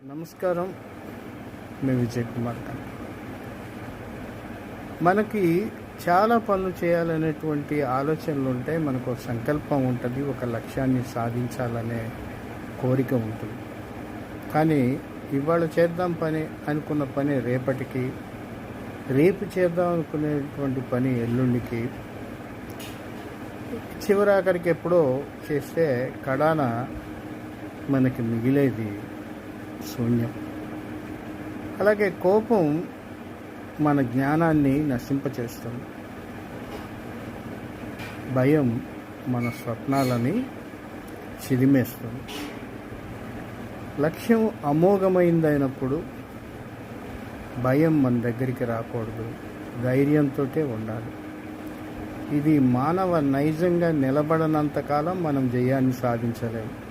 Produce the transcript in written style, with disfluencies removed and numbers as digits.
నమస్కారం. మీ విజయ్ కుమార్ గారు. మనకి చాలా పనులు చేయాలనేటువంటి ఆలోచనలు ఉంటాయి. మనకు ఒక సంకల్పం ఉంటుంది, ఒక లక్ష్యాన్ని సాధించాలనే కోరిక ఉంటుంది. కానీ ఇవాళ చేద్దాం పని అనుకున్న పని రేపటికి, రేపు చేద్దాం అనుకునేటువంటి పని ఎల్లుండికి, చివరాఖరికి ఎప్పుడో చేస్తే కడాన మనకి మిగిలేది శూన్యం. అలాగే కోపం మన జ్ఞానాన్ని నశింపచేస్తుంది. భయం మన స్వప్నాలని చిదిమేస్తుంది. లక్ష్యం అమోఘమైందైనప్పుడు భయం మన దగ్గరికి రాకూడదు, ధైర్యంతో ఉండాలి. ఇది మానవ నైజంగా నిలబడనంతకాలం మనం జయాన్ని సాధించలేము.